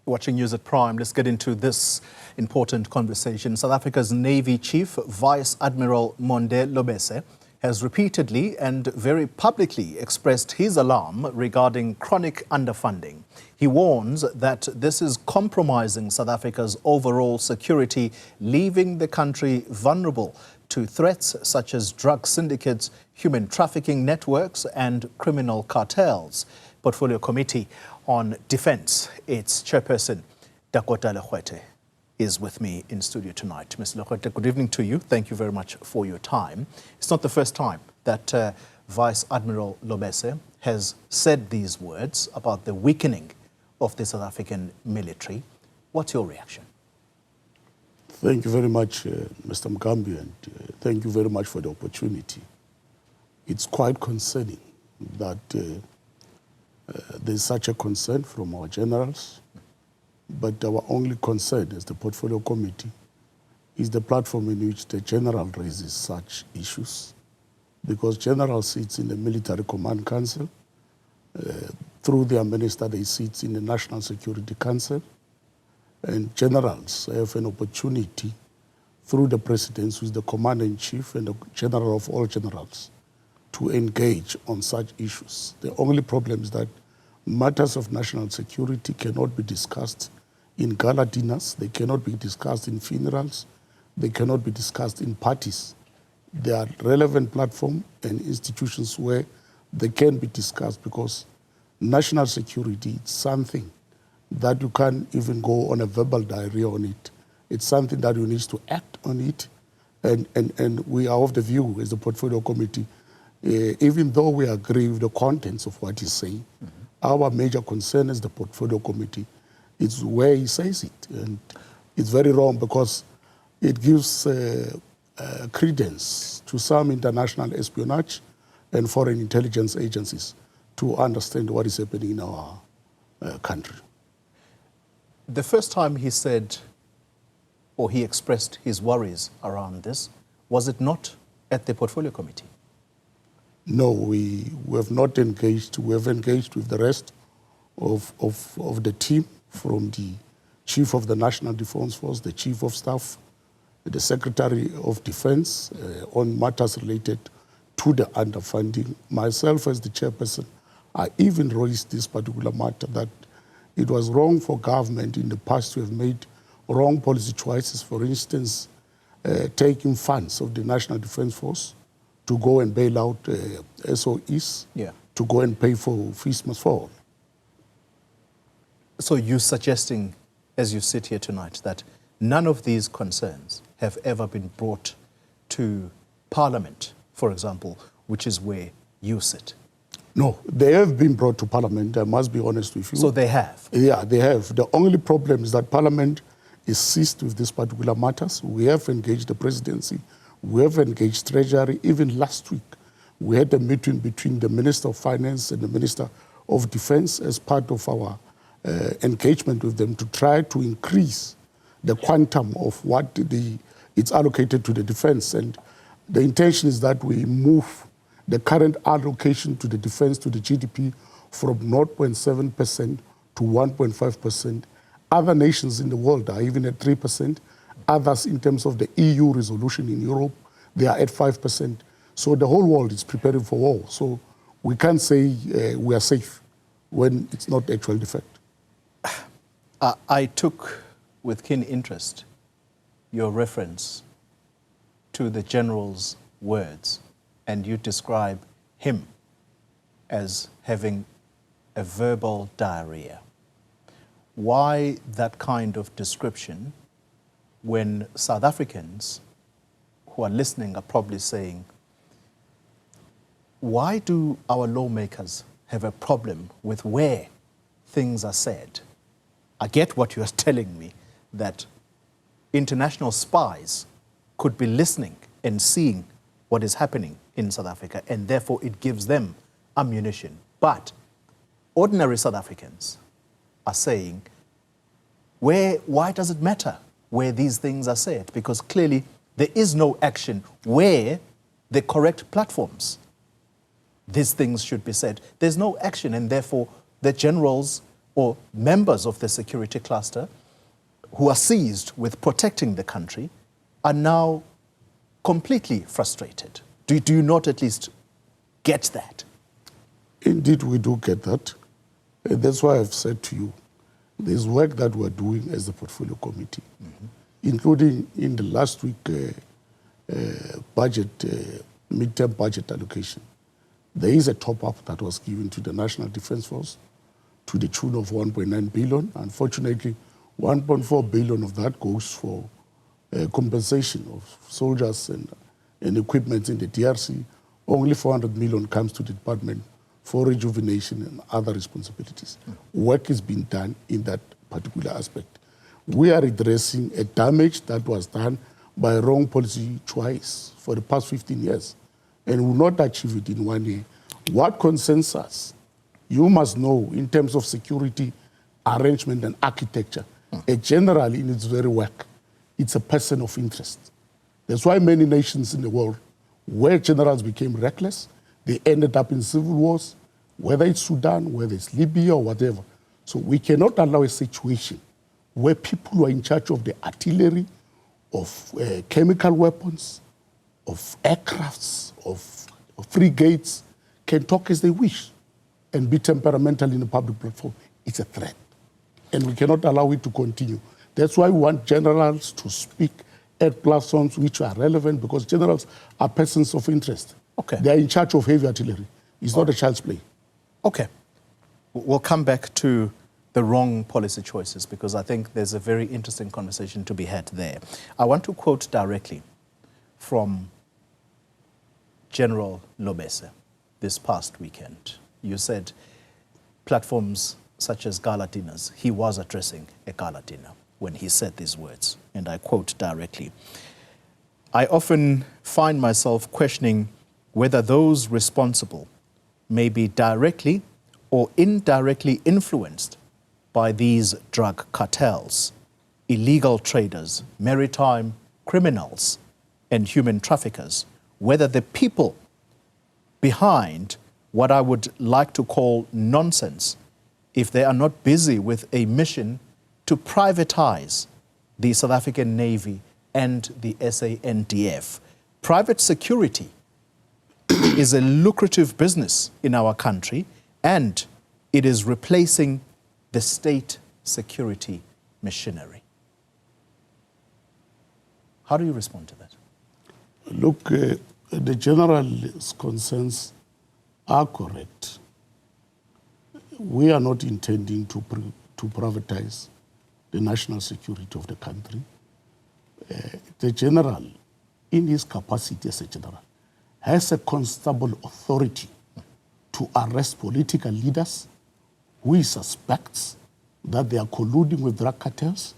Watching News at Prime, let's get into this important conversation. South Africa's Navy Chief, Vice Admiral Monde Lobese, has repeatedly and very publicly expressed his alarm regarding chronic underfunding. He warns that this is compromising South Africa's overall security, leaving the country vulnerable to threats such as drug syndicates, human trafficking networks, and criminal cartels. Portfolio Committee on Defense, its chairperson, Dakota Legoete, is with me in studio tonight. Ms. Legoete, good evening to you. Thank you very much for your time. It's not the first time that Vice Admiral Lobese has said these words about the weakening of the South African military. What's your reaction? Thank you very much, Mr. Mgambi, and thank you very much for the opportunity. It's quite concerning that there's such a concern from our generals, but our only concern as the Portfolio Committee is the platform in which the general raises such issues, because general sits in the Military Command Council. Through their minister, they sit in the National Security Council, and generals have an opportunity through the president, who is the commander-in-chief and the general of all generals, to engage on such issues. The only problem is that matters of national security cannot be discussed in gala dinners, they cannot be discussed in funerals, they cannot be discussed in parties. There are relevant platforms and institutions where they can be discussed, because national security is something that you can't even go on a verbal diarrhea on it. It's something that you need to act on it, and we are of the view as the Portfolio Committee, even though we agree with the contents of what he's saying, our major concern as the Portfolio Committee is where he says it. And it's very wrong, because it gives credence to some international espionage and foreign intelligence agencies to understand what is happening in our country. The first time he said, or he expressed his worries around this, was it not at the Portfolio Committee? No, we have not engaged. We have engaged with the rest of the team, from the Chief of the National Defence Force, the Chief of Staff, the Secretary of Defence, on matters related to the underfunding. Myself as the chairperson, I even raised this particular matter, that it was wrong for government in the past to have made wrong policy choices. For instance, taking funds of the National Defence Force to go and bail out SOEs, to go and pay for fees must fall. So you're suggesting, as you sit here tonight, that none of these concerns have ever been brought to Parliament, for example, which is where you sit? No, they have been brought to Parliament, I must be honest with you. So they have? Yeah, they have. The only problem is that Parliament is seized with these particular matters. We have engaged the presidency, we have engaged Treasury. Even last week, we had a meeting between the Minister of Finance and the Minister of Defence as part of our engagement with them to try to increase the quantum of what it's allocated to the defence. And the intention is that we move the current allocation to the defence, to the GDP, from 0.7% to 1.5%. Other nations in the world are even at 3%. Others, in terms of the EU resolution in Europe, they are at 5%. So the whole world is preparing for war. So we can't say we are safe when it's not actually the fact. I took with keen interest your reference to the general's words, and you describe him as having a verbal diarrhea. Why that kind of description when South Africans who are listening are probably saying, why do our lawmakers have a problem with where things are said? I get what you are telling me, that international spies could be listening and seeing what is happening in South Africa, and therefore it gives them ammunition. But ordinary South Africans are saying, why does it matter where these things are said? Because clearly there is no action where the correct platforms these things should be said. There's no action, and therefore the generals or members of the security cluster who are seized with protecting the country are now completely frustrated. Do you not at least get that? Indeed, we do get that. And that's why I've said to you, there's work that we're doing as the portfolio committee, including in the last week midterm budget allocation. There is a top-up that was given to the National Defence Force to the tune of 1.9 billion. Unfortunately, 1.4 billion of that goes for compensation of soldiers and equipment in the DRC. Only 400 million comes to the Department for Rejuvenation and other responsibilities. Work is being done in that particular aspect. We are addressing a damage that was done by a wrong policy choice for the past 15 years, and will not achieve it in 1 year. What concerns us, you must know, in terms of security, arrangement, and architecture, a general in its very work, it's a person of interest. That's why many nations in the world, where generals became reckless, they ended up in civil wars, whether it's Sudan, whether it's Libya, or whatever. So we cannot allow a situation where people who are in charge of the artillery, of chemical weapons, of aircrafts, of frigates, can talk as they wish and be temperamental in the public platform. It's a threat. And we cannot allow it to continue. That's why we want generals to speak at platforms which are relevant, because generals are persons of interest. Okay. They are in charge of heavy artillery. It's not a child's play. Okay. We'll come back to the wrong policy choices, because I think there's a very interesting conversation to be had there. I want to quote directly from General Lobese this past weekend. You said platforms such as gala dinners, he was addressing a gala dinner when he said these words, and I quote directly, "I often find myself questioning whether those responsible may be directly or indirectly influenced by these drug cartels, illegal traders, maritime criminals, and human traffickers, whether the people behind what I would like to call nonsense, if they are not busy with a mission to privatize the South African Navy and the SANDF. Private security is a lucrative business in our country, and it is replacing the state security machinery." How do you respond to that? Look, the general's concerns are correct. We are not intending to privatize the national security of the country. The general, in his capacity as a general, has a constable authority to arrest political leaders who he suspects that they are colluding with drug cartels,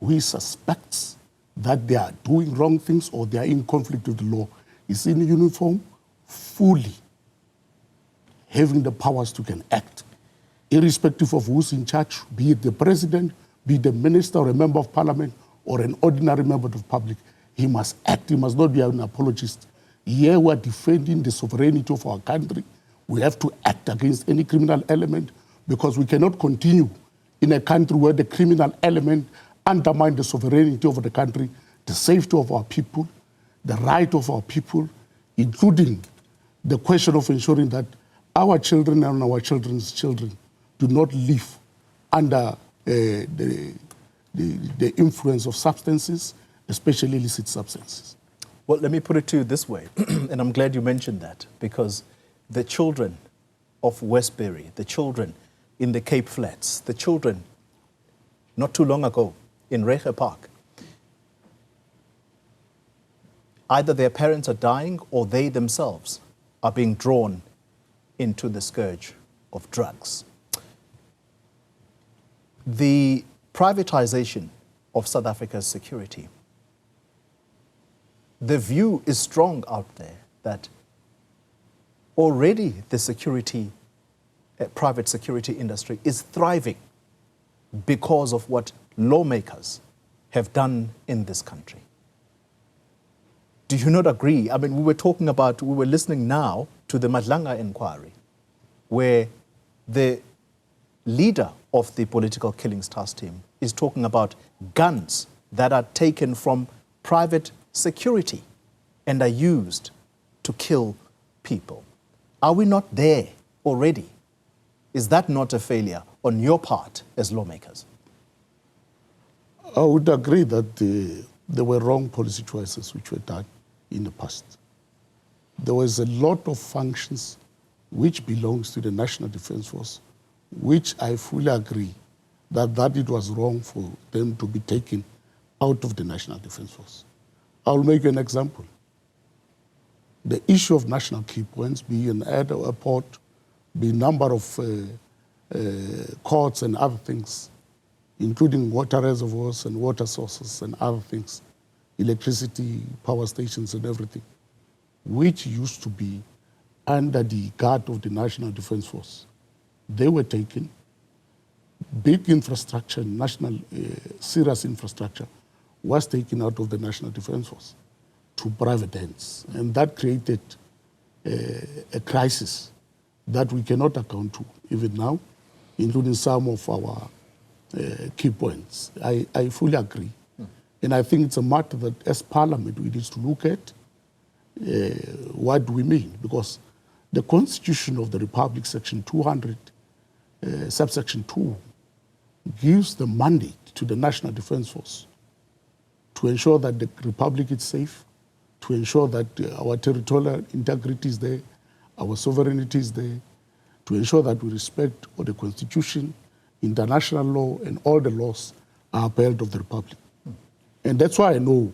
who he suspects that they are doing wrong things or they are in conflict with the law. He's in uniform, fully having the powers to can act, irrespective of who's in charge, be it the president, be it the minister or a member of parliament or an ordinary member of the public. He must act. He must not be an apologist. Here we are defending the sovereignty of our country. We have to act against any criminal element, because we cannot continue in a country where the criminal element undermines the sovereignty of the country, the safety of our people, the right of our people, including the question of ensuring that our children and our children's children do not live under the influence of substances, especially illicit substances. Well, let me put it to you this way, and I'm glad you mentioned that, because the children of Westbury, the children in the Cape Flats, the children not too long ago in Rege Park, either their parents are dying or they themselves are being drawn into the scourge of drugs. The privatization of South Africa's security, the view is strong out there that already the security, private security industry is thriving because of what lawmakers have done in this country. Do you not agree? I mean, we were listening now to the Madlanga inquiry, where the leader of the Political Killings Task Team is talking about guns that are taken from private security and are used to kill people. Are we not there already? Is that not a failure on your part as lawmakers? I would agree that there were wrong policy choices which were done in the past. There was a lot of functions which belongs to the National Defence Force, which I fully agree that it was wrong for them to be taken out of the National Defence Force. I'll make an example. The issue of national key points, be an airport, be number of courts and other things, including water reservoirs and water sources and other things, electricity, power stations and everything, which used to be under the guard of the National Defence Force. They were taken. Big infrastructure, national serious infrastructure, was taken out of the National Defence Force to private hands. And that created a crisis that we cannot account to even now, including some of our key points. I fully agree. And I think it's a matter that as Parliament we need to look at what do we mean, because the Constitution of the Republic, Section 200, subsection 2, gives the mandate to the National Defence Force to ensure that the Republic is safe, to ensure that our territorial integrity is there, our sovereignty is there, to ensure that we respect all the Constitution, international law, and all the laws are upheld of the Republic. And that's why I know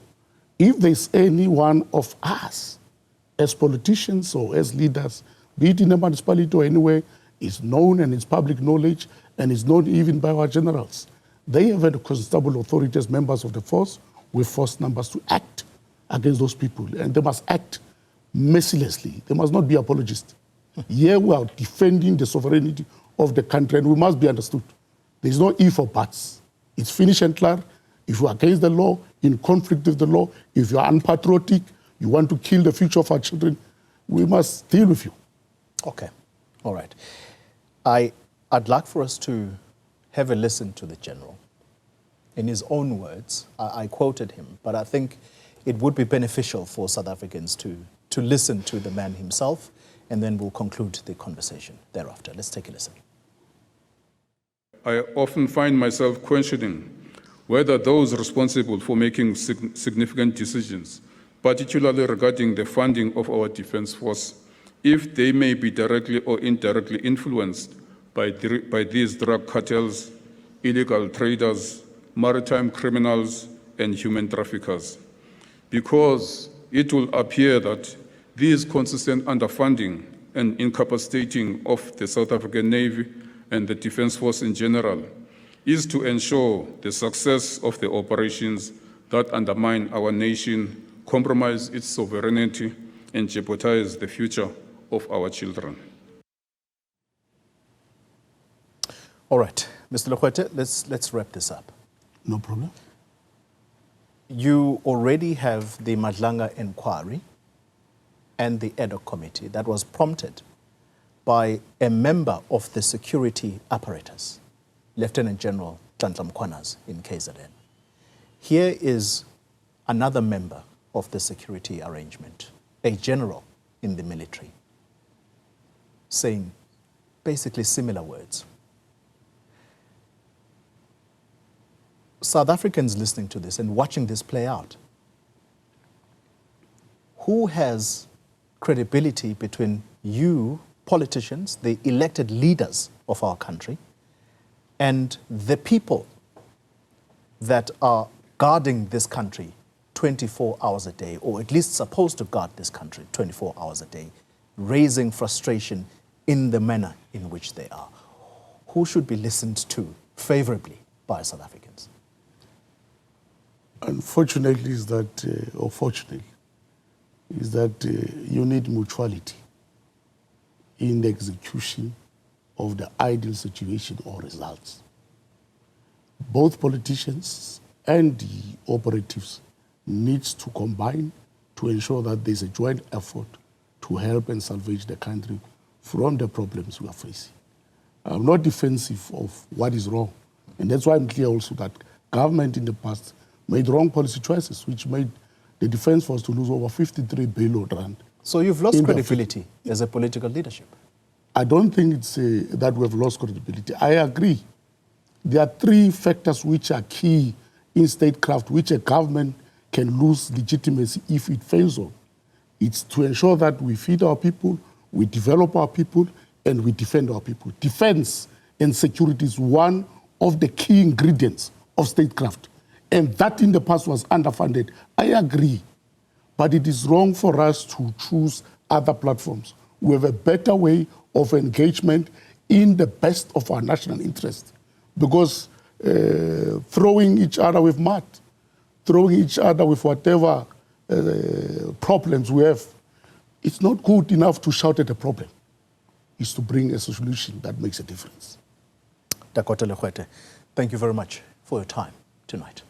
if there's any one of us as politicians or as leaders, be it in a municipality or anywhere, is known and it's public knowledge and is known even by our generals. They have a constable authority as members of the force with force numbers to act against those people, and they must act mercilessly. They must not be apologists. Here we are defending the sovereignty of the country, and we must be understood. There's no if or buts. It's finished and clear. If you are against the law, in conflict with the law, if you are unpatriotic, you want to kill the future of our children, we must deal with you. Okay, all right. I'd like for us to have a listen to the General. In his own words, I quoted him, but I think it would be beneficial for South Africans to listen to the man himself, and then we'll conclude the conversation thereafter. Let's take a listen. I often find myself questioning whether those responsible for making significant decisions, particularly regarding the funding of our defense force, if they may be directly or indirectly influenced by these drug cartels, illegal traders, maritime criminals, and human traffickers. Because it will appear that these consistent underfunding and incapacitating of the South African Navy and the Defence Force in general is to ensure the success of the operations that undermine our nation, compromise its sovereignty, and jeopardize the future of our children. All right, Mr. Legoete, let's wrap this up. No problem. You already have the Madlanga inquiry and the ad hoc committee that was prompted by a member of the security apparatus, Lieutenant General Nhlanhla Mkhwanazi in KZN. Here is another member of the security arrangement, a general in the military, saying basically similar words. South Africans listening to this and watching this play out, who has credibility between you, politicians, the elected leaders of our country, and the people that are guarding this country 24 hours a day, or at least supposed to guard this country 24 hours a day, raising frustration in the manner in which they are? Who should be listened to favorably by South Africans? Unfortunately is that, or fortunately, is that you need mutuality in the execution of the ideal situation or results. Both politicians and the operatives needs to combine to ensure that there's a joint effort to help and salvage the country from the problems we are facing. I'm not defensive of what is wrong. And that's why I'm clear also that government in the past made wrong policy choices, which made the defense force to lose over 53 billion rand. So you've lost credibility as a political leadership? I don't think it's that we have lost credibility. I agree. There are three factors which are key in statecraft, which a government can lose legitimacy if it fails on. It's to ensure that we feed our people, we develop our people, and we defend our people. Defense and security is one of the key ingredients of statecraft. And that in the past was underfunded. I agree. But it is wrong for us to choose other platforms. We have a better way of engagement in the best of our national interest. Because throwing each other with mud, throwing each other with whatever problems we have, it's not good enough to shout at a problem. It's to bring a solution that makes a difference. Dakota Legoete, thank you very much for your time tonight.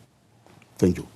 Thank you.